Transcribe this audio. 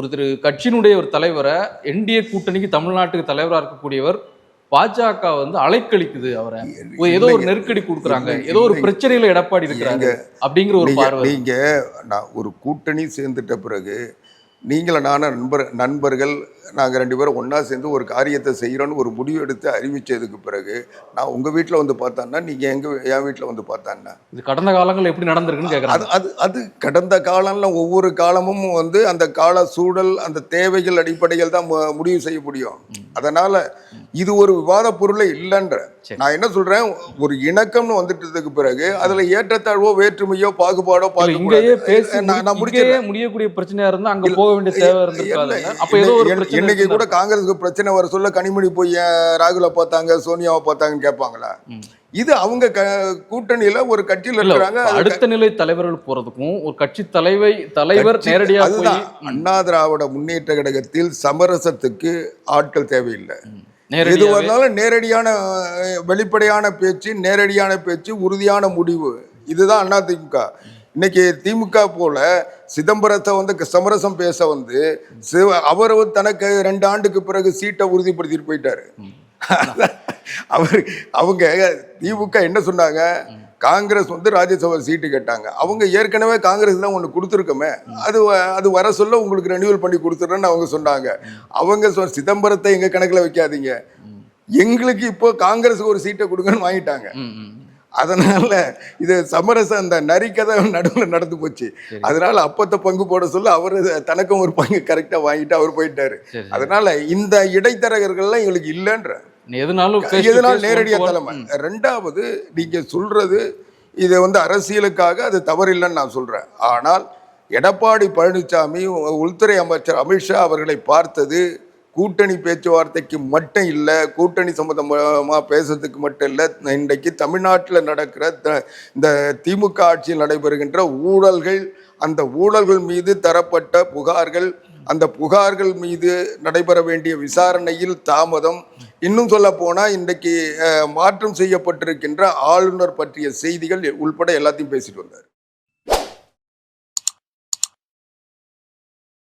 ஒருத்தர் கட்சியினுடைய ஒரு தலைவரை என்டிஏ கூட்டணிக்கு தமிழ்நாட்டுக்கு தலைவராக இருக்கக்கூடியவர் பாஜக வந்து அலைக்கழிக்குது அவரை, ஏதோ ஒரு நெருக்கடி கொடுக்குறாங்க, ஏதோ ஒரு பிரச்சனையில எடப்பாடி இருக்கிறாங்க அப்படிங்கிற ஒரு பார்வை. நீங்க ஒரு கூட்டணி சேர்ந்துட்ட பிறகு நீங்களும் நானும் நண்பர்கள் நாங்கள் 2 பேரும் ஒன்றா சேர்ந்து ஒரு காரியத்தை செய்கிறோன்னு ஒரு முடிவு எடுத்து அறிவித்ததுக்கு பிறகு நான் உங்கள் வீட்டில் வந்து பார்த்தான்னா நீங்கள் என் வீட்டில் வந்து பார்த்தான்னா இது கடந்த காலங்கள் எப்படி நடந்திருக்குன்னு கேட்குறாங்க. அது கடந்த காலம்ல ஒவ்வொரு காலமும் வந்து அந்த கால சூழல் அந்த தேவைகள் அடிப்படையில் தான் முடிவு செய்ய முடியும். அதனால் இது ஒரு விவாத பொருளே இல்லைன்ற நான் என்ன சொல்கிறேன், ஒரு இணக்கம்னு வந்துட்டதுக்கு பிறகு அதில் ஏற்றத்தாழ்வோ வேற்றுமையோ பாகுபாடோ முடியக்கூடிய பிரச்சனையா இருந்தா அங்க போக வேண்டிய தேவை இருந்திருக்காது. இன்னைக்கு கூட காங்கிரஸுக்கு பிரச்சனை வர சொல்ல கனிமொழி போய் ராகுலை பார்த்தாங்க சோனியாவை பார்த்தாங்கன்னு கேட்பாங்களா? இது அவங்க கூட்டணியில ஒரு கட்சியில் இருக்கிறாங்க. அடுத்த நிலை தலைவர்கள் போறதுக்கும் ஒரு கட்சி தலைவர் நேரடியாக அண்ணா திராவிட முன்னேற்ற கழகத்தில் சமரசத்துக்கு ஆட்கள் தேவையில்லை. எது வந்தாலும் நேரடியான வெளிப்படையான பேச்சு, நேரடியான பேச்சு, உறுதியான முடிவு, இதுதான் அதிமுக. இன்னைக்கு திமுக போல சிதம்பரத்தை வந்து சமரசம் பேச வந்து அவர் தனக்கு 2 ஆண்டுக்கு பிறகு சீட்டை உறுதிப்படுத்திட்டு போயிட்டாரு. அவங்க திமுக என்ன சொன்னாங்க, காங்கிரஸ் வந்து ராஜ்யசபா சீட்டு கேட்டாங்க. அவங்க ஏற்கனவே காங்கிரஸ் தான் ஒன்று கொடுத்துருக்கோமே, அது வர சொல்ல உங்களுக்கு ரெனியூவல் பண்ணி கொடுத்துட்றேன்னு அவங்க சொன்னாங்க. அவங்க சிதம்பரத்தை எங்கள் கணக்கில் வைக்காதீங்க, எங்களுக்கு இப்போ காங்கிரஸுக்கு ஒரு சீட்டை கொடுங்கன்னு வாங்கிட்டாங்க. அதனால இது சமரசம் அந்த நரிக்கதை நடுவில் நடந்து போச்சு. அதனால அப்பத்தை பங்கு போட சொல்ல அவர் தனக்கும் ஒரு பங்கு கரெக்டாக வாங்கிட்டு அவர் போயிட்டாரு. அதனால இந்த இடைத்தரகர்கள்லாம் எங்களுக்கு இல்லைன்ற எதனாலும் நேரடியாக தலைமை. 2வது நீங்க சொல்றது இதை வந்து அரசியலுக்காக அது தவறில்லைன்னு நான் சொல்றேன். ஆனால் எடப்பாடி பழனிசாமி உள்துறை அமைச்சர் அமித்ஷா அவர்களை பார்த்தது கூட்டணி பேச்சுவார்த்தைக்கு மட்டும் இல்லை, கூட்டணி சம்பந்தமாக பேசுறதுக்கு மட்டும் இல்லை, இன்றைக்கு தமிழ்நாட்டில் நடக்கிற இந்த திமுக ஆட்சியில் நடைபெறுகின்ற ஊழல்கள், அந்த ஊழல்கள் மீது தரப்பட்ட புகார்கள், அந்த புகார்கள் மீது நடைபெற வேண்டிய விசாரணையில் தாமதம், இன்னும் சொல்ல போனால் இன்றைக்கு மாற்றம் செய்யப்பட்டிருக்கின்ற ஆளுநர் பற்றிய செய்திகள் உள்பட எல்லாத்தையும் பேசிட்டு வந்தார்.